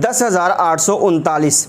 10,839।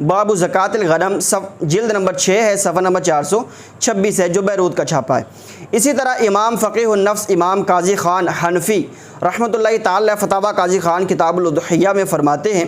باب زکوٰۃ الغنم جلد نمبر 6 ہے، صفحہ نمبر 426 ہے، جو بیروت کا چھاپا ہے۔ اسی طرح امام فقیہ النفس امام قاضی خان حنفی رحمۃ اللہ تعالی فتاوی قاضی خان کتاب الاضحیہ میں فرماتے ہیں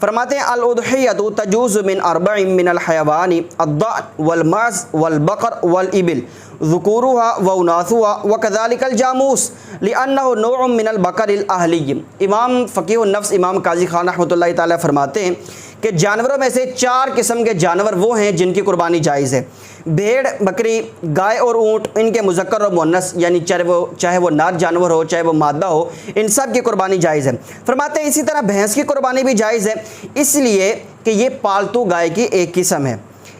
الاضحیۃ تجوز من اربع من الحیوان الضأن والمعز والبقر والابل ذکورها واناثها وكذلك الجاموس لانه نوع من البقر الاهلی۔ امام فقیہ النفس امام قاضی خان رحمۃ اللہ تعالی فرماتے ہیں کہ جانوروں میں سے 4 قسم کے جانور وہ ہیں جن کی قربانی جائز ہے، بھیڑ، بکری، گائے اور اونٹ، ان کے مذکر اور مؤنث، یعنی چاہے وہ نر جانور ہو چاہے وہ مادہ ہو، ان سب کی قربانی جائز ہے۔ فرماتے ہیں اسی طرح بھینس کی قربانی بھی جائز ہے، اس لیے کہ یہ پالتو گائے کی ایک قسم ہے۔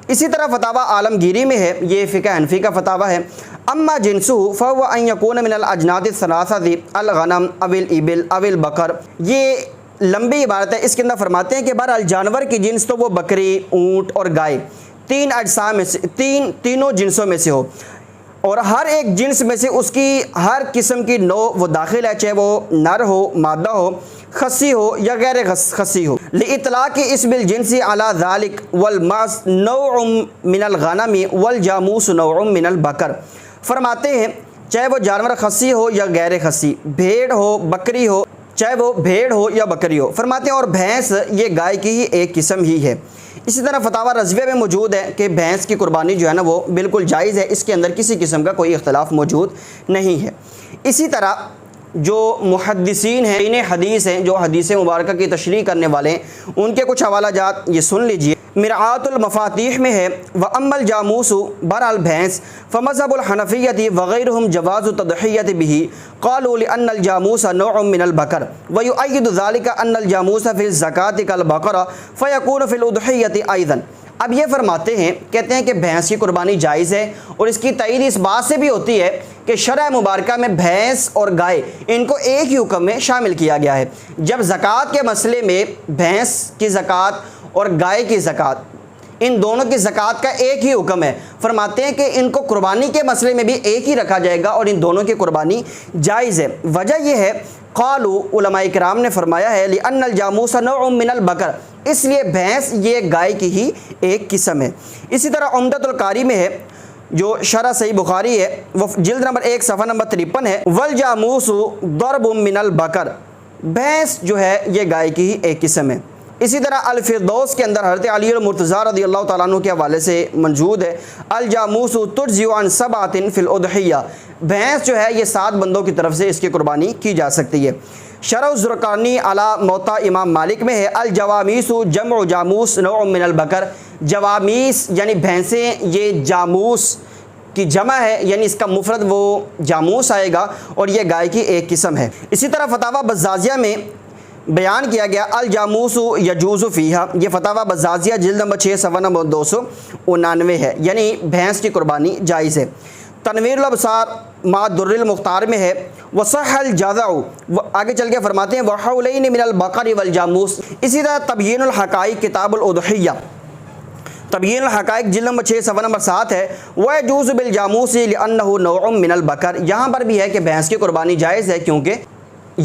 اسی طرح فتاوی عالمگیری میں ہے، یہ فقہ حنفی کا فتاوی ہے، اما جنسہ فهو ان يكون من الاجناس الثلاثه الغنم او الابل او البقر۔ یہ لمبی عبارت ہے، اس کے اندر فرماتے ہیں کہ بہرحال جانور کی جنس تو وہ بکری، اونٹ اور گائے 3 اجزاء میں سے تینوں جنسوں میں سے ہو، اور ہر ایک جنس میں سے اس کی ہر قسم کی نوع وہ داخل ہے، چاہے وہ نر ہو، مادہ ہو، خصی ہو یا غیر خصی ہو۔ لإطلاق اسم الجنس على ذلك والمعز نوع من الغنم والجاموس نوع من البقر۔ فرماتے ہیں چاہے وہ جانور خصی ہو یا غیر خصی، بھیڑ ہو، بکری ہو، چاہے وہ بھیڑ ہو یا بکری ہو، فرماتے ہیں اور بھینس یہ گائے کی ہی ایک قسم ہی ہے۔ اسی طرح فتاوی رضویہ میں موجود ہے کہ بھینس کی قربانی جو ہے نا وہ بالکل جائز ہے، اس کے اندر کسی قسم کا کوئی اختلاف موجود نہیں ہے۔ اسی طرح جو محدثین ہیں، انہیں حدیث ہیں، جو حدیث مبارکہ کی تشریح کرنے والے ہیں، ان کے کچھ حوالہ جات یہ سن لیجئے۔ مرآۃ المفاتیح میں ہے وَأَمَّا الْجَامُوسُ، بہرحال بھینس، فَمَذْهَبُ الْحَنَفِيَّةِ وَغَيْرُهُمْ جَوَازُ التَّضْحِيَّةِ بِهِ قَالُوا لِأَنَّ الْجَامُوسَ نَوْعٌ مِّنَ الْبَقَرِ وَيُؤَيِّدُ ذَلِكَ أَنَّ الْجَامُوسَ فِي الزَّكَاةِ كَالْبَقَرَةِ فَيَكُونُ فِي الْأُضْحِيَّةِ أَيْضًا۔ اب یہ فرماتے ہیں، کہتے ہیں کہ بھینس کی قربانی جائز ہے، اور اس کی تائید اس بات سے بھی ہوتی ہے کہ شرع مبارکہ میں بھینس اور گائے ان کو ایک ہی حکم میں شامل کیا گیا ہے۔ جب زکوٰۃ کے مسئلے میں بھینس کی زکوٰۃ اور گائے کی زکوٰۃ، ان دونوں کی زکوٰۃ کا ایک ہی حکم ہے، فرماتے ہیں کہ ان کو قربانی کے مسئلے میں بھی ایک ہی رکھا جائے گا اور ان دونوں کی قربانی جائز ہے۔ وجہ یہ ہے، قالوا علماء کرام نے فرمایا ہے، لأن الجاموس نوع من البقر، اس لیے بھینس یہ گائے کی ہی ایک قسم ہے۔ اسی طرح عمدۃ القاری میں ہے، جو شرح صحیح بخاری ہے، وہ جلد نمبر 1 صفحہ نمبر 53 ہے، والجاموس ضرب من البقر، بھینس جو ہے یہ گائے کی ہی ایک قسم ہے۔ اسی طرح الفردوس کے اندر حضرت علی المرتضیٰ رضی اللہ تعالیٰ عنہ کے حوالے سے منجود ہے، الجاموس تجزی عن 7 فی الاضحیہ، بھینس جو ہے یہ 7 بندوں کی طرف سے اس کی قربانی کی جا سکتی ہے۔ شرح الزرقانی علی موطا امام مالک میں ہے، الجوامیس جمع جاموس نوع من البقر، جوامیس یعنی بھینسیں یہ جاموس کی جمع ہے، یعنی اس کا مفرد وہ جاموس آئے گا، اور یہ گائے کی ایک قسم ہے۔ اسی طرح فتاوی بزازیہ میں بیان کیا گیا، الجاموس یجوز فیہا، یہ فتاوی بزازیہ جلد نمبر 6 صفحہ نمبر 299 ہے، یعنی بھینس کی قربانی جائز ہے۔ تنویر الابصار مع در المختار میں ہے، وصح الجزع، آگے چل کے فرماتے ہیں، وحولین من البقر والجاموس۔ اسی طرح تبیین الحقائق کتاب الاضحیہ، تبیین الحقائق جلد نمبر 6 صفحہ نمبر 7 ہے، وَيَجُوزُ بِالْجَامُوسِ لِأَنَّهُ نَوْعٌ مِّنَ الْبَقَرِ، یہاں پر بھی ہے کہ بھینس کی قربانی جائز ہے کیونکہ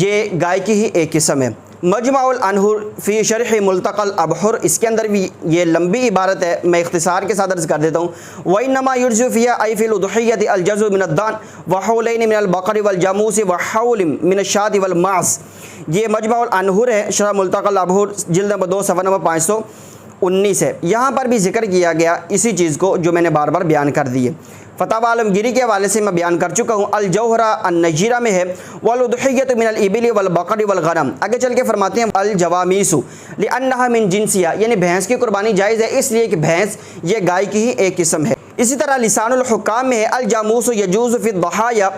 یہ گائے کی ہی ایک قسم ہے۔ مجمع الانہر فی شرح ملتقى الابحر، اس کے اندر بھی یہ لمبی عبارت ہے، میں اختصار کے ساتھ عرض کر دیتا ہوں، وَإِنَّمَا يُجْزِئُ فِيهَا أَيْ فِي الْأُضْحِيَّةِ الْجَزْءُ مِنَ الضَّأْنِ وَحَوْلَيْنِ مِنَ الْبَقَرِ وَالْجَامُوسِ وَحَوْلٍ مِنَ الشَّاةِ وَالْمَعْزِ۔ یہ مجمع الانہر ہے، شرح ملتقى الابحر جلد نمبر 2 صفحہ نمبر 519 ہے۔ یہاں پر بھی ذکر کیا گیا اسی چیز کو جو میں نے بار بار بیان کر دی ہے۔ فتاوی عالمگیری کے حوالے سے میں بیان کر چکا ہوں، الجوہرہ النجیرہ میں ہے، والضحیۃ من الابل والبقر والغنم، آگے چل کے فرماتے ہیں، الجوامیس لانها من جنسها، یعنی بھینس کی قربانی جائز ہے اس لیے کہ بھینس یہ گائے کی ہی ایک قسم ہے۔ اسی طرح لسان الحکام میں ہے، الجاموس یجوز فی الضحایا،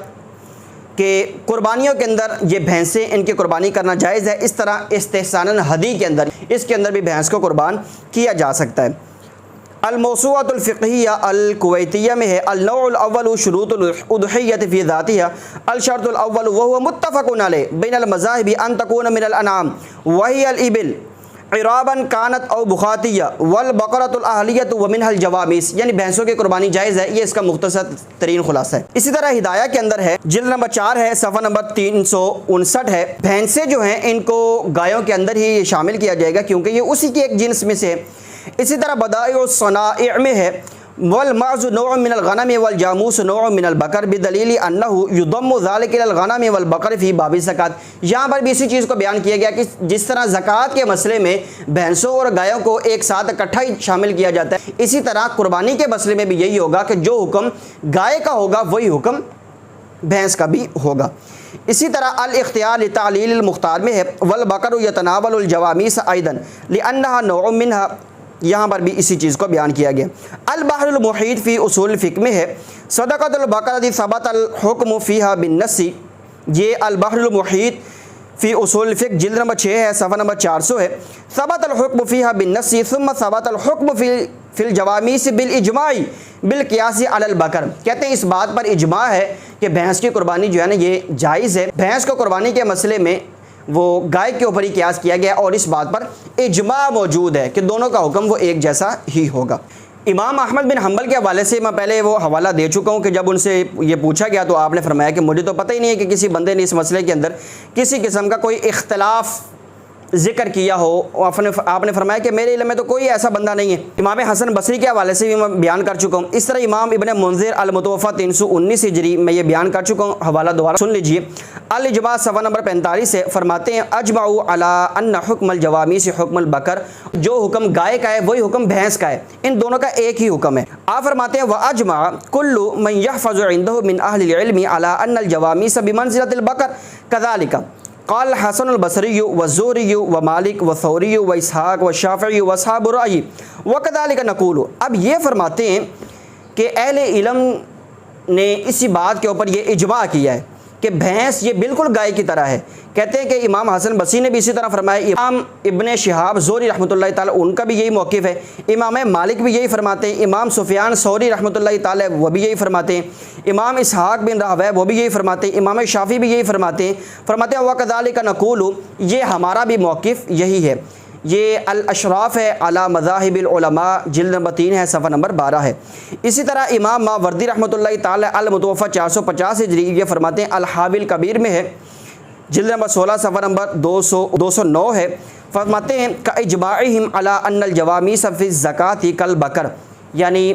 کہ قربانیوں کے اندر یہ بھینسیں ان کی قربانی کرنا جائز ہے۔ اس طرح استحسان ہدی کے اندر، اس کے اندر بھی بھینس کو قربان کیا جا سکتا ہے۔ الموسوعۃ الفقہیہ الکویتیہ میں ہے، النوع الاول شروط الاضحیۃ فی ذاتها، الشرط الاول وهو متفق علیہ بین المذاہب ان تکون من الانعام وہی الابل عرابا کانت او بخاتیہ والبقرۃ الاہلیۃ ومنها الجوامس، یعنی بھینسوں کی قربانی جائز ہے، یہ اس کا مختصر ترین خلاصہ ہے۔ اسی طرح ہدایہ کے اندر ہے، جلد نمبر 4 ہے، صفحہ نمبر 359 ہے، بھینسیں جو ہیں ان کو گایوں کے اندر ہی شامل کیا جائے گا کیونکہ یہ اسی کی ایک جنس میں سے ہے۔ اسی طرح بدائع الصنائع میں ہے والمعز نوع من الغنم والجاموس نوع من البقر بدلیل انہ یضم ذلک الی الغنم والبقر فی باب الزکات۔ یہاں پر بھی اسی چیز کو بیان کیا گیا کہ جس طرح زکوٰۃ کے مسئلے میں بھینسوں اور گایوں کو ایک ساتھ اکٹھا ہی شامل کیا جاتا ہے، اسی طرح قربانی کے مسئلے میں بھی یہی ہوگا کہ جو حکم گائے کا ہوگا وہی حکم بھینس کا بھی ہوگا۔ اسی طرح الاختیار لتعلیل المختار میں ہے والبقر یتناول الجوامیس ایضا لانها نوع منها، یہاں پر بھی اسی چیز کو بیان کیا گیا۔ البحر المحیط فی اصول الفقہ میں ہے صدقۃ البقرۃ ثبت الحکم فیہا بالنص، یہ البحر المحیط فی اصول الفقہ جلد نمبر 6 ہے، صفحہ نمبر 400 ہے۔ ثبت الحکم فیہا بالنص ثم ثبت الحکم فی الجوامیس بالاجماع بالقیاس علی البقر، کہتے ہیں اس بات پر اجماع ہے کہ بھینس کی قربانی جو ہے نا یہ جائز ہے، بھینس کو قربانی کے مسئلے میں وہ گائے کے اوپر ہی قیاس کیا گیا اور اس بات پر اجماع موجود ہے کہ دونوں کا حکم وہ ایک جیسا ہی ہوگا۔ امام احمد بن حنبل کے حوالے سے میں پہلے وہ حوالہ دے چکا ہوں کہ جب ان سے یہ پوچھا گیا تو آپ نے فرمایا کہ مجھے تو پتہ ہی نہیں ہے کہ کسی بندے نے اس مسئلے کے اندر کسی قسم کا کوئی اختلاف ذکر کیا ہو، آپ نے فرمایا کہ میرے علم میں تو کوئی ایسا بندہ نہیں ہے۔ امام حسن بصری کے حوالے سے بھی میں بیان کر چکا ہوں۔ اس طرح امام ابن منذر المتوفی 319 ہجری میں یہ بیان کر چکا ہوں، حوالہ دوبارہ سن لیجئے۔ الاجماع صفحہ نمبر 45 سے فرماتے ہیں اجمعوا علی ان حکم الجوامیس حکم البقر، جو حکم گائے کا ہے وہی حکم بھینس کا ہے، ان دونوں کا ایک ہی حکم ہے۔ آپ فرماتے ہیں واجمع کل من يحفظ عنده من اہل العلم علی ان الجوامیس بمنزلۃ البقر كذلك قال حسن البصری والزہری ومالک والثوری واسحاق والشافعی واصحاب الرأی وكذلك نقول۔ اب یہ فرماتے ہیں کہ اہل علم نے اسی بات کے اوپر یہ اجماع کیا ہے کہ بھینس یہ بالکل گائے کی طرح ہے۔ کہتے ہیں کہ امام حسن بصری نے بھی اسی طرح فرمایا، امام ابن شہاب زہری رحمۃ اللہ تعالی ان کا بھی یہی موقف ہے، امام مالک بھی یہی فرماتے ہیں، امام سفیان ثوری رحمۃ اللہ تعالی وہ بھی یہی فرماتے ہیں، امام اسحاق بن راہویہ وہ بھی یہی فرماتے ہیں، امام شافعی بھی یہی فرماتے ہیں وَكَذَلِكَ نَقُولُ، یہ ہمارا بھی موقف یہی ہے۔ یہ الاشراف ہے علی مذاہب العلماء جلد نمبر 3 ہے، صفحہ نمبر 12 ہے۔ اسی طرح امام ماوردی رحمۃ اللہ تعالی المتوفی 450 ہجری یہ فرماتے ہیں الحاوی کبیر میں ہے، جلد نمبر 16 صفحہ نمبر 209 ہے، فرماتے ہیں کاجماعہم علی ان الجوامیس فی الزکاۃ کالبقر، یعنی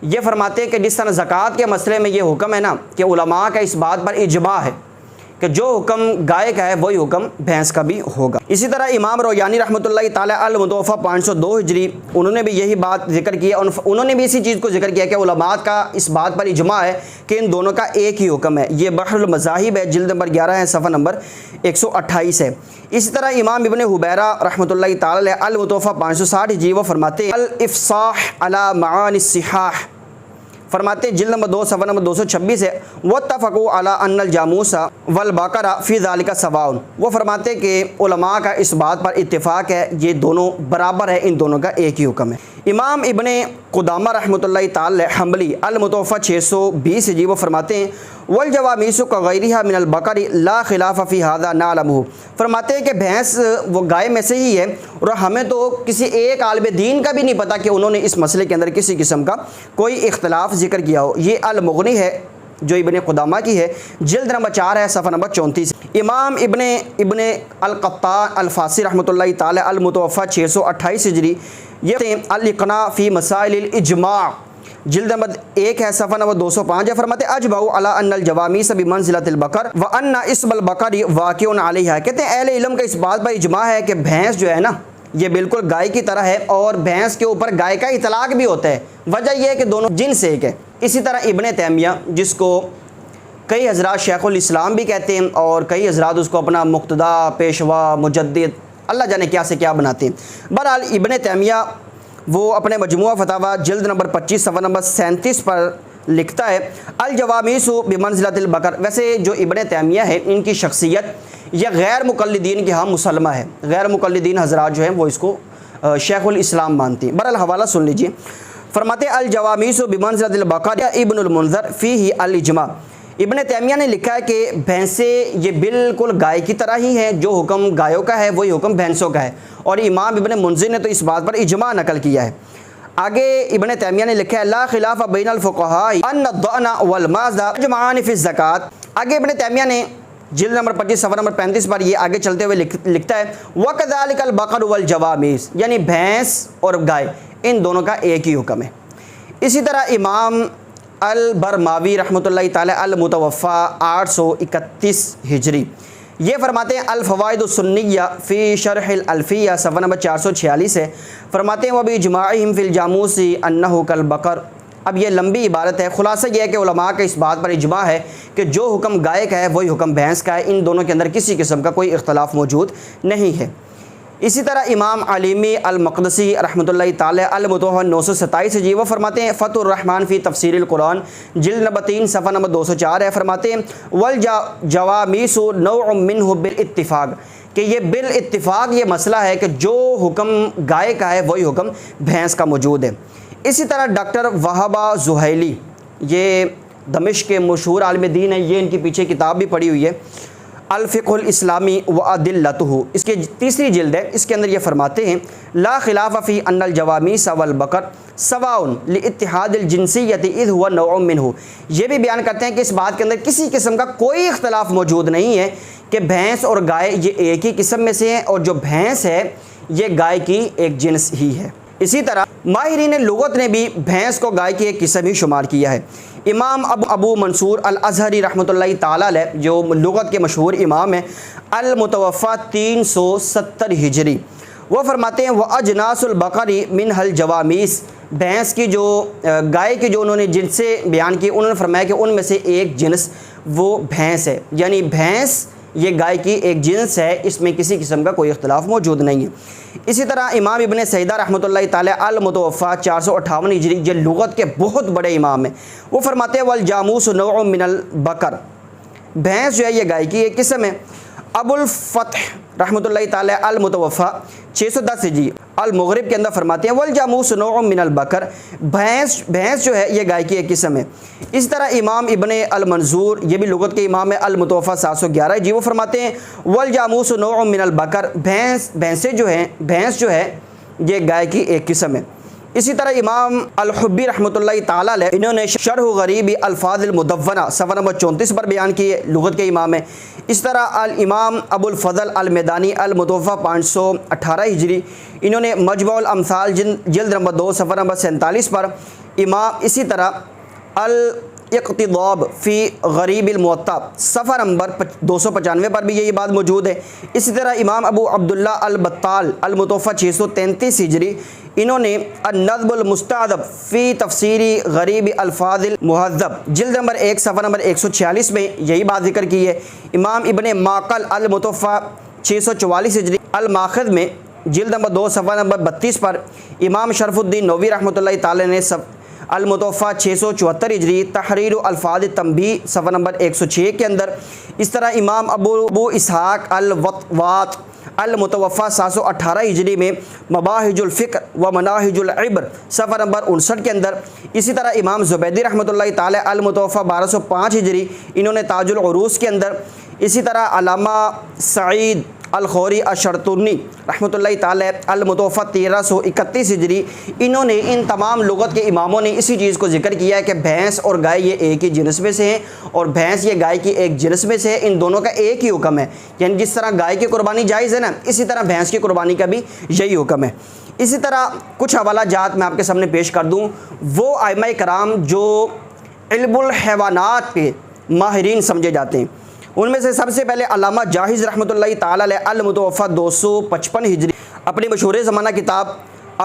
یہ فرماتے ہیں کہ جس طرح زکوٰۃ کے مسئلے میں یہ حکم ہے نا کہ علماء کا اس بات پر اجماع ہے کہ جو حکم گائے کا ہے وہی حکم بھینس کا بھی ہوگا۔ اسی طرح امام رویانی رحمۃ اللہ تعالی المتوفی 502 ہجری انہوں نے بھی یہی بات ذکر کی ہے، انہوں نے بھی اسی چیز کو ذکر کیا کہ علماء کا اس بات پر اجماع ہے کہ ان دونوں کا ایک ہی حکم ہے۔ یہ بحر المذاہب ہے، جلد نمبر 11 ہے، صفحہ نمبر 128 ہے۔ اسی طرح امام ابن حبیرہ رحمۃ اللہ تعالی المتوفی 560 ہجری وہ فرماتے ہیں الافصاح علی معانی الصحاح، فرماتے ہیں جلد نمبر 2 صفحہ نمبر 226 ہے واتفقوا علی ان الجاموس والبقر فی ذلک سواء، وہ فرماتے ہیں کہ علماء کا اس بات پر اتفاق ہے یہ دونوں برابر ہے، ان دونوں کا ایک ہی حکم ہے۔ امام ابن قدامہ رحمۃ اللہ تعالی حنبلی المتوفی 620 جی وہ فرماتے ہیں والجوامیس کغیرہا من البقر لا خلاف فی ھذا نعلمہ، فرماتے ہیں کہ بھینس وہ گائے میں سے ہی ہے اور ہمیں تو کسی ایک عالم دین کا بھی نہیں پتہ کہ انہوں نے اس مسئلے کے اندر کسی قسم کا کوئی اختلاف ذکر کیا ہو۔ یہ المغنی ہے جو ابن قدامہ کی ہے، جلد نمبر 4 ہے، صفحہ نمبر 34۔ امام ابن القطان الفاسی رحمۃ اللہ تعالی المتوفی 628 ہجری یہ الاقناع فی مسائل الاجماع جلد نمبر 1 ہے، صفحہ نمبر 205 ہے، فرماتے اجمعوا علی ان الجوامیس بمنزلۃ البقر وان اسم البقر واقع علیہا، کہتے ہیں اہل علم کا اس بات پر اجماع ہے کہ بھینس جو ہے نا یہ بالکل گائے کی طرح ہے اور بھینس کے اوپر گائے کا اطلاق بھی ہوتا ہے، وجہ یہ ہے کہ دونوں جنس ایک ہے۔ اسی طرح ابن تیمیہ جس کو کئی حضرات شیخ الاسلام بھی کہتے ہیں اور کئی حضرات اس کو اپنا مقتدا، پیشوا، مجدد، اللہ جانے کیا سے کیا بناتے ہیں، بہرحال ابن تیمیہ وہ اپنے مجموعہ فتاوی جلد نمبر 25 صفحہ نمبر 37 پر لکھتا ہے الجوامیس بمنزلۃ البقر۔ ویسے جو ابن تیمیہ ہے ان کی شخصیت یہ غیر مقلدین کے ہاں مسلمہ ہے، غیر مقلدین حضرات جو ہیں وہ اس کو شیخ الاسلام مانتے ہیں۔ بہرحال حوالہ سن لیجئے، فرماتے الجوامیس بمنزلۃ البقر ابن المنذر فیہ الاجماع، ابن تیمیہ نے لکھا ہے کہ بھینسیں یہ بالکل گائے کی طرح ہی ہیں، جو حکم گایوں کا ہے وہی حکم بھینسوں کا ہے، اور امام ابن منذر نے تو اس بات پر اجماع نقل کیا ہے۔ آگے ابن تیمیہ نے لکھا ہے لا خلاف بین الفقہاء ان الضأن والماعز یجمعان فی الزکاۃ، آگے ابن تیمیہ نے جلد نمبر 25 صفحہ نمبر 35 پر یہ آگے چلتے ہوئے لکھتا ہے وَكَذَلِكَ الْبَقَرُ وَالْجَوَامِيسُ، یعنی بھینس اور گائے ان دونوں کا ایک ہی حکم ہے۔ اسی طرح امام البرماوی رحمۃ اللہ تعالی المتوفی 831 ہجری یہ فرماتے ہیں الفوائد السنیہ فی شرح الالفیہ صفحہ نمبر 446 ہے، فرماتے ہیں وَبِإِجْمَاعِهِمْ فِي الْجَامُوسِ أَنَّهُ كَالْبَقَرِ۔ اب یہ لمبی عبارت ہے، خلاصہ یہ ہے کہ علماء کا اس بات پر اجماع ہے کہ جو حکم گائے کا ہے وہی حکم بھینس کا ہے، ان دونوں کے اندر کسی قسم کا کوئی اختلاف موجود نہیں ہے۔ اسی طرح امام علیمی المقدسی رحمۃ اللہ تعالی المتوفی 927 جی وہ فرماتے ہیں فتح الرحمن فی تفسیر القرآن جلد نمبر 3 صفحہ نمبر 204 ہے، فرماتے ہیں والجوامیس نوع منہ بالاتفاق، کہ یہ بالاتفاق یہ مسئلہ ہے کہ جو حکم گائے کا ہے وہی حکم بھینس کا موجود ہے۔ اسی طرح ڈاکٹر وہابہ زہیلی یہ دمشق کے مشہور عالم دین ہے، یہ ان کی پیچھے کتاب بھی پڑھی ہوئی ہے الفقہ الاسلامی وادلتہ، اس کے تیسری جلد ہے، اس کے اندر یہ فرماتے ہیں لا خلاف فی ان الجوامیس والبقر سواء لاتحاد الجنسیت اذ هو نوع منہ، یہ بھی بیان کرتے ہیں کہ اس بات کے اندر کسی قسم کا کوئی اختلاف موجود نہیں ہے کہ بھینس اور گائے یہ ایک ہی قسم میں سے ہیں، اور جو بھینس ہے یہ گائے کی ایک جنس ہی ہے۔ اسی طرح ماہرین لغت نے بھی بھینس کو گائے کی ایک قسم ہی شمار کیا ہے۔ امام ابو منصور الازہری رحمۃ اللہ تعالی علیہ جو لغت کے مشہور امام ہیں المتوفی 370 ہجری وہ فرماتے ہیں وَأَجْنَاسُ الْبَقَرِ مِنْهَا الْجَوَامِيسُ، بھینس کی جو گائے کی جو انہوں نے جنس سے بیان کی، انہوں نے فرمایا کہ ان میں سے ایک جنس وہ بھینس ہے، یعنی بھینس یہ گائے کی ایک جنس ہے، اس میں کسی قسم کا کوئی اختلاف موجود نہیں ہے۔ اسی طرح امام ابن سعیدہ رحمۃ اللہ تعالی المتوفی 458 ہجری جو لغت کے بہت بڑے امام ہیں وہ فرماتے ہیں والجاموس نوع من البقر، بھینس جو ہے یہ گائے کی ایک قسم ہے۔ ابو الفتح رحمۃ اللہ تعالی المتوفی 610 ہجری المغرب کے اندر فرماتے ہیں والجاموس نوع من البقر، بھینس جو ہے یہ گائے کی ایک قسم ہے۔ اس طرح امام ابن المنظور یہ بھی لغت کے امام ہے المتوفی 711 جی وہ فرماتے ہیں والجاموس نوع من البقر، بھینس جو ہے یہ گائے کی ایک قسم ہے۔ اسی طرح امام الحبی رحمۃ اللہ تعالی علیہ انہوں نے شرح غریب الفاظ المدونہ صفحہ نمبر 34 پر بیان کیے، لغت کے امام ہیں۔ اس طرح الامام ابو الفضل المدانی المتوفی 518 ہجری انہوں نے مجموع الامثال جلد نمبر 2 صفحہ نمبر 47 پر اسی طرح الاقتضاب فی غریب الموطا صفحہ نمبر 295 پر بھی یہی بات موجود ہے۔ اسی طرح امام ابو عبداللہ البطال المتوفی 633 ہجری انہوں نے النظم المستعذب فی تفسیری غریب الفاظ المہذب جلد نمبر 1 صفحہ نمبر 146 میں یہی بات ذکر کی ہے۔ امام ابن معقل المتوفی 644 ہجری الماخذ میں جلد نمبر 2 صفحہ نمبر 32 پر امام شرف الدین نووی رحمۃ اللہ تعالی نے المتوفی 674 ہجری تحریر الفاظ تنبیہ صفحہ نمبر 106 کے اندر، اس طرح امام ابو اسحاق الوطوات المتوفی 718 ہجری میں مباحث الفکر و مناہج العبر صفحہ نمبر 59 کے اندر، اسی طرح امام زبیدی رحمۃ اللہ تعالی المتوفی 1205 ہجری انہوں نے تاج العروس کے اندر، اسی طرح علامہ سعید الخوری الشرطونی رحمۃ اللہ تعالی المتوفی 1331 ہجری انہوں نے ان تمام لغت کے اماموں نے اسی چیز کو ذکر کیا ہے کہ بھینس اور گائے یہ ایک ہی جنس میں سے ہیں، اور بھینس یہ گائے کی ایک جنس میں سے ہے، ان دونوں کا ایک ہی حکم ہے، یعنی جس طرح گائے کی قربانی جائز ہے نا اسی طرح بھینس کی قربانی کا بھی یہی حکم ہے۔ اسی طرح کچھ حوالہ جات میں آپ کے سامنے پیش کر دوں، وہ ائمہ کرام جو علم الحیوانات کے ماہرین سمجھے جاتے ہیں ان میں سے سب سے پہلے علامہ جاحظ رحمۃ اللہ تعالی علیہ المتوفی 255 ہجری اپنی مشہور زمانہ کتاب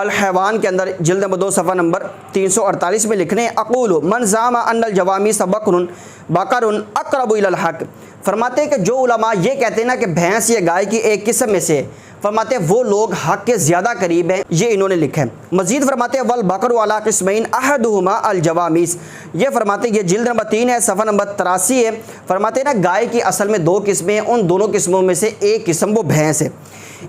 الحیوان کے اندر جلد نمبر 2 صفحہ نمبر 348 میں لکھنے اقول من زعم ان الجوامیس بقر اقرب الی الحق، فرماتے ہیں کہ جو علماء یہ کہتے ہیں نا کہ بھینس یہ گائے کی ایک قسم میں سے، فرماتے ہیں وہ لوگ حق کے زیادہ قریب ہیں، یہ انہوں نے لکھا ہے۔ مزید فرماتے ہیں والبقر علی قسمین احدہما الجوامیس، یہ فرماتے ہیں یہ جلد نمبر 3 ہے صفحہ نمبر 83 ہے، فرماتے ہیں نا گائے کی اصل میں 2 قسمیں ہیں، ان دونوں قسموں میں سے ایک قسم وہ بھینس ہے۔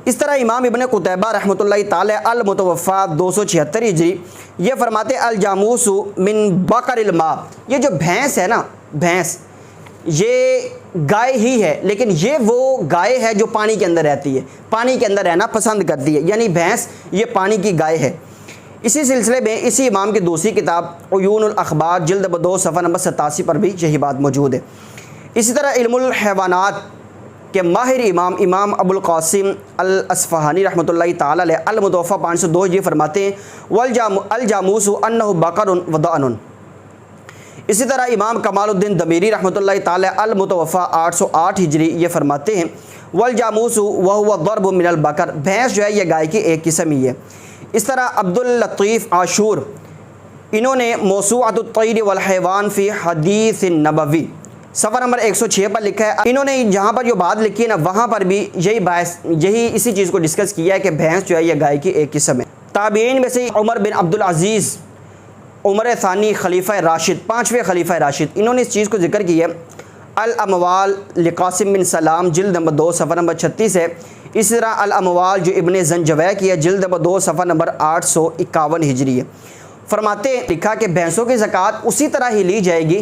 اس طرح امام ابن قتیبہ رحمۃ اللہ تعالی المتوفی 276 ہجری یہ فرماتے الجاموس من بقر الماء، یہ جو بھینس ہے نا بھینس یہ گائے ہی ہے، لیکن یہ وہ گائے ہے جو پانی کے اندر رہتی ہے، پانی کے اندر رہنا پسند کرتی ہے، یعنی بھینس یہ پانی کی گائے ہے۔ اسی سلسلے میں اسی امام کی دوسری کتاب عیون الاخبار جلد 2 صفحہ نمبر 87 پر بھی یہی بات موجود ہے۔ اسی طرح علم الحیوانات کے ماہر امام ابو القاسم الاصفہانی رحمۃ اللہ تعالی علیہ المتوفیٰ 502 یہ فرماتے ہیں الجاموس انہ بقر وضأن۔ اسی طرح امام کمال الدین دمیری رحمۃ اللہ تعالی المتوفیٰ 808 ہجری یہ فرماتے ہیں والجاموس وہو ضرب من البقر، بھینس جو ہے یہ گائے کی ایک قسم ہی ہے۔ اس طرح عبداللطیف عاشور انہوں نے موسوعۃ الطیر والحیوان فی حدیث النبوی صفحہ نمبر 106 پر لکھا ہے، انہوں نے جہاں پر جو بات لکھی ہے نا وہاں پر بھی یہی اسی چیز کو ڈسکس کیا ہے کہ بھینس جو ہے یہ گائے کی ایک قسم ہے۔ تابعین میں سے عمر بن عبدالعزیز عمر ثانی خلیفہ راشد، 5ویں خلیفہ راشد، انہوں نے اس چیز کو ذکر کیا ہے۔ الاموال لقاسم بن سلام جلد نمبر 2 صفحہ نمبر 36 ہے۔ اسی طرح الاموال جو ابن زنجویہ کی ہے جلد نمبر 2 صفحہ نمبر 851 ہجری ہے۔ فرماتے لکھا کہ بھینسوں کی زکوٰۃ اسی طرح ہی لی جائے گی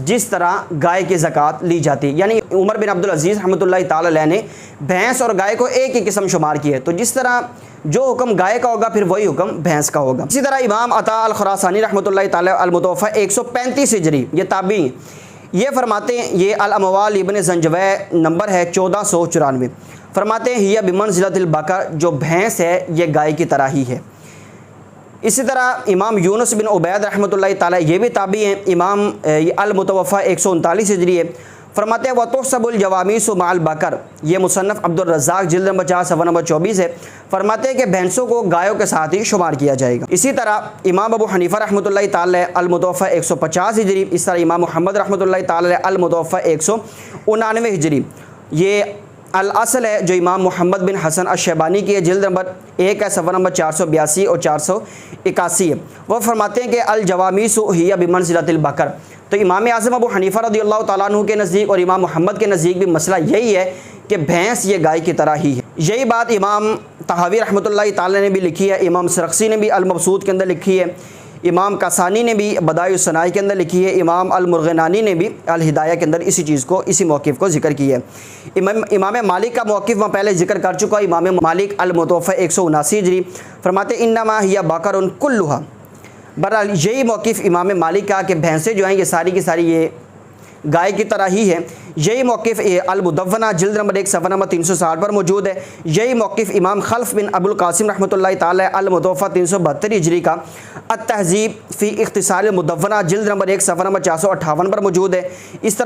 جس طرح گائے کی زکوٰۃ لی جاتی ہے، یعنی عمر بن عبدالعزیز رحمۃ اللہ تعالی علیہ نے بھینس اور گائے کو ایک ہی قسم شمار کی ہے، تو جس طرح جو حکم گائے کا ہوگا پھر وہی حکم بھینس کا ہوگا۔ اسی طرح امام عطا الخراسانی رحمۃ اللہ تعالی المتوفیٰ 135 ہجری یہ تابعی یہ فرماتے ہیں، یہ الاموال ابن زنجویہ نمبر ہے 1494، فرماتے ہیں ہی بمنزلۃ البقر، جو بھینس ہے یہ گائے کی طرح ہی ہے۔ اسی طرح امام یونس بن عبید رحمۃ اللہ تعالی یہ بھی تابعی ہیں، امام المتوفیٰ 139 ہجری ہے، فرماتے ہیں وَتُحْسَبُ الْجَوَامِيسُ مَعَ الْبَقَرِ، یہ مصنف عبدالرزاق جلد نمبر 4 صفحہ نمبر 24 ہے، فرماتے ہیں کہ بھینسوں کو گایوں کے ساتھ ہی شمار کیا جائے گا۔ اسی طرح امام ابو حنیفہ رحمۃ اللہ تعالی المتوفیٰ 150 ہجری، اس طرح امام محمد رحمۃ اللہ تعالی المتوفیٰ 199 ہجری، یہ الاصل ہے جو امام محمد بن حسن الشیبانی کی ہے، جلد نمبر 1 ہے صفحہ نمبر 482 اور 481 ہے، وہ فرماتے ہیں کہ الجوامیس ہی بمنزلۃ البقر۔ تو امام اعظم ابو حنیفہ رضی اللہ تعالیٰ عنہ کے نزدیک اور امام محمد کے نزدیک بھی مسئلہ یہی ہے کہ بھینس یہ گائے کی طرح ہی ہے۔ یہی بات امام طحاوی رحمۃ اللہ تعالی نے بھی لکھی ہے، امام سرخسی نے بھی المبسوط کے اندر لکھی ہے، امام کاسانی نے بھی بدائع الصنائع کے اندر لکھی ہے، امام المرغنانی نے بھی الہدایہ کے اندر اسی چیز کو اسی موقف کو ذکر کیا ہے۔ امام مالک کا موقف میں پہلے ذکر کر چکا، امام مالک المتوفیٰ 179 ہجری فرماتے انما ہی بقر کلھا، بہرحال یہی موقف امام مالک کا کہ بھینسیں جو ہیں یہ ساری کی ساری یہ گائے کی طرح ہی ہے۔ یہی موقف المدونہ جلد نمبر 1 صفحہ نمبر 360 پر موجود ہے۔ یہی موقف امام خلف بن ابو القاسم رحمۃ اللہ تعالی المتوفیٰ 372 ہجری کا التہذیب فی اختصار المدونہ جلد نمبر 1 صفحہ نمبر 458 پر موجود ہے۔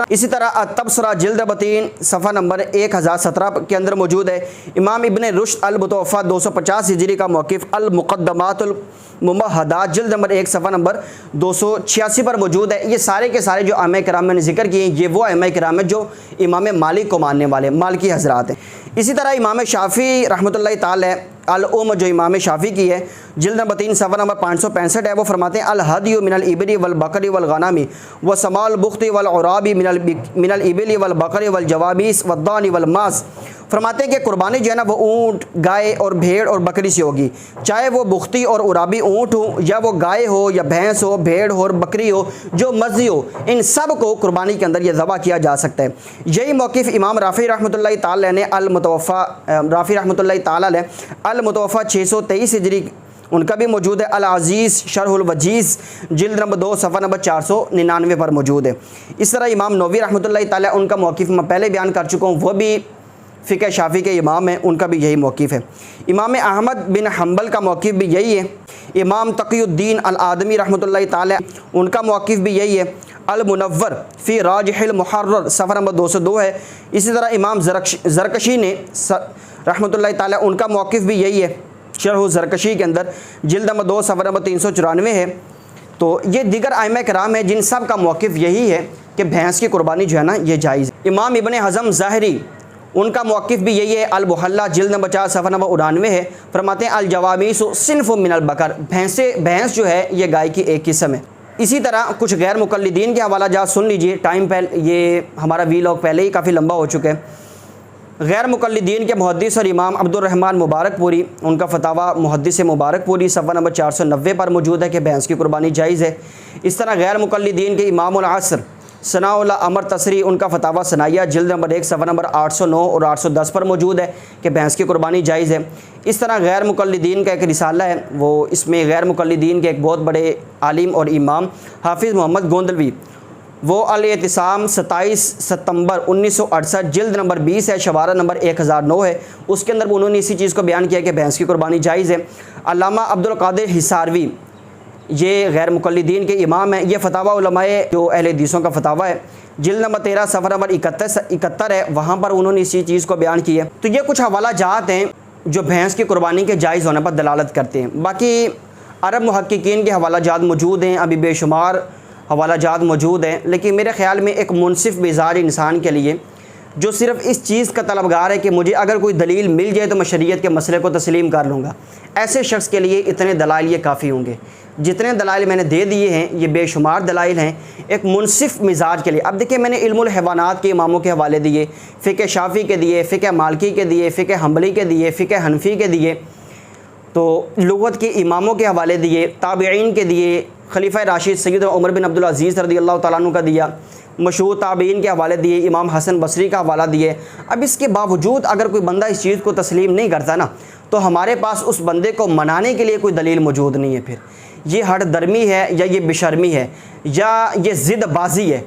اسی طرح التبصرہ جلد نمبر 3 صفحہ نمبر 1017 کے اندر موجود ہے۔ امام ابن رشد المتوفیٰ 250 ہجری کا موقف المقدمات الممہدات جلد نمبر 1 صفحہ نمبر 286 پر موجود ہے۔ یہ سارے کے سارے جو ائمہ کرام میں نے ذکر کیے ہیں یہ وہ ائمہ کرام ہیں جو امام مالک کو ماننے والے مالکی حضرات ہیں۔ اسی طرح امام شافعی رحمۃ اللہ تعالی الام جو امام شافعی کی ہے جلد نمبر 3 صفحہ نمبر 565 ہے، وہ فرماتے ہیں الہدی من الابل والبقر والغنم وسماع البخت والعراب من الابل والبقر والجواميس والضان والماعز، فرماتے ہیں کہ قربانی جو ہے نا وہ اونٹ، گائے اور بھیڑ اور بکری سے ہوگی، چاہے وہ بختی اور عرابی اونٹ ہو یا وہ گائے ہو یا بھینس ہو، بھیڑ ہو اور بکری ہو، جو مزی ہو، ان سب کو قربانی کے اندر یہ ذبح کیا جا سکتا ہے۔ یہی موقف امام رافعی رحمۃ اللہ تعالی نے رافعی رحمۃ اللہ تعالی علیہ المتوفیٰ 623 ہجری ان کا بھی موجود ہے۔ العزیز شرح الوجیز جلد نمبر 2 صفحہ نمبر 499 پر موجود ہے۔ اس طرح امام نووی رحمۃ اللہ تعالی ان کا موقف میں پہلے بیان کر چکا ہوں، وہ بھی فقہ شافعی کے امام ہیں، ان کا بھی یہی موقف ہے۔ امام احمد بن حنبل کا موقف بھی یہی ہے۔ امام تقی الدین الآدمی رحمۃ اللہ تعالی ان کا موقف بھی یہی ہے۔ المنور فی راجح المحرر صفحہ نمبر 202 ہے۔ اسی طرح امام زرکشی نے رحمۃ اللہ تعالی ان کا موقف بھی یہی ہے، شرح زرکشی کے اندر جلد نمبر 2 صفحہ نمبر 394 ہے۔ تو یہ دیگر ائمہ کرام ہیں جن سب کا موقف یہی ہے کہ بھینس کی قربانی جو ہے نا یہ جائز ہے۔ امام ابن حزم ظاہری ان کا موقف بھی یہی ہے، المحلہ جلد نمبر 4 صفحہ نمبر 99 ہے، فرماتے ہیں الجوامیس صنف من البقر، بھینس جو ہے یہ گائے کی ایک قسم ہے۔ اسی طرح کچھ غیر مقلدین کے حوالہ جات سن لیجئے، ٹائم پہلے یہ ہمارا ویلاگ پہلے ہی کافی لمبا ہو چکا ہے۔ غیر مقلدین کے محدث اور امام عبد الرحمن مبارک پوری ان کا فتاویٰ محدث مبارک پوری صفحہ نمبر 490 پر موجود ہے کہ بھینس کی قربانی جائز ہے۔ اس طرح غیر مقلدین کے امام العصر ثناء اللہ عمر تصری ان کا فتاویٰ ثنائیہ جلد نمبر 1 صفحہ نمبر 809 اور 810 پر موجود ہے کہ بھینس کی قربانی جائز ہے۔ اس طرح غیر مقلدین کا ایک رسالہ ہے، وہ اس میں غیر مقلدین کے ایک بہت بڑے عالم اور امام حافظ محمد گوندلوی وہ الاعتصام 27 ستمبر 1968 جلد نمبر 20 ہے، شمارہ نمبر 1009 ہے، اس کے اندر انہوں نے اسی چیز کو بیان کیا کہ بھینس کی قربانی جائز ہے۔ علامہ عبدالقادر حصاروی یہ غیر مقلدین کے امام ہیں، یہ فتاوی علماء جو اہل حدیثوں کا فتاوی ہے، جلد نمبر 13 صفحہ نمبر 71 ہے، وہاں پر انہوں نے اسی چیز کو بیان کی ہے۔ تو یہ کچھ حوالہ جات ہیں جو بھینس کی قربانی کے جائز ہونے پر دلالت کرتے ہیں۔ باقی عرب محققین کے حوالہ جات موجود ہیں، ابھی بے شمار حوالہ جات موجود ہیں، لیکن میرے خیال میں ایک منصف مزاج انسان کے لیے جو صرف اس چیز کا طلبگار ہے کہ مجھے اگر کوئی دلیل مل جائے تو میں شریعت کے مسئلے کو تسلیم کر لوں گا، ایسے شخص کے لیے اتنے دلائل یہ کافی ہوں گے۔ جتنے دلائل میں نے دے دیے ہیں یہ بے شمار دلائل ہیں ایک منصف مزاج کے لیے۔ اب دیکھیں میں نے علم الحیوانات کے اماموں کے حوالے دیے، فقہ شافعی کے دیے، فقہ مالکی کے دیے، فقہ حنبلی کے دیے، فقہ حنفی کے دیے، تو لغت کے اماموں کے حوالے دیے، تابعین کے دیے، خلیفہ راشد سید عمر بن عبدالعزیز رضی اللہ تعالیٰ عنہ کا دیا، مشہور تابعین کے حوالے دیے، امام حسن بصری کا حوالہ دیے۔ اب اس کے باوجود اگر کوئی بندہ اس چیز کو تسلیم نہیں کرتا نا تو ہمارے پاس اس بندے کو منانے کے لیے کوئی دلیل موجود نہیں ہے۔ پھر یہ ہٹ درمی ہے یا یہ بشرمی ہے یا یہ ضد بازی ہے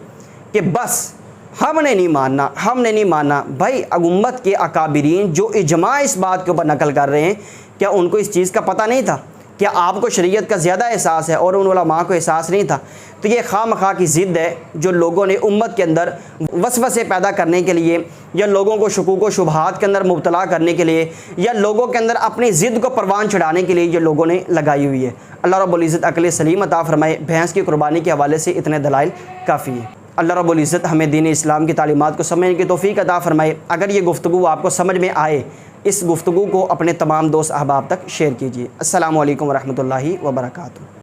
کہ بس ہم نے نہیں ماننا۔ بھائی امت کے اکابرین جو اجماع اس بات کے اوپر نقل کر رہے ہیں، کیا ان کو اس چیز کا پتہ نہیں تھا؟ کیا آپ کو شریعت کا زیادہ احساس ہے اور ان علماء کو احساس نہیں تھا؟ تو یہ خواہ مخواہ کی ضد ہے جو لوگوں نے امت کے اندر وسوسے پیدا کرنے کے لیے یا لوگوں کو شکوک و شبہات کے اندر مبتلا کرنے کے لیے یا لوگوں کے اندر اپنی ضد کو پروان چڑھانے کے لیے یہ لوگوں نے لگائی ہوئی ہے۔ اللہ رب العزت عقل سلیم عطا فرمائے۔ بھینس کی قربانی کے حوالے سے اتنے دلائل کافی ہیں۔ اللہ رب العزت ہمیں دین اسلام کی تعلیمات کو سمجھنے کی توفیق عطا فرمائے۔ اگر یہ گفتگو آپ کو سمجھ میں آئے اس گفتگو کو اپنے تمام دوست احباب تک شیئر کیجیے۔ السلام علیکم ورحمۃ اللہ وبرکاتہ۔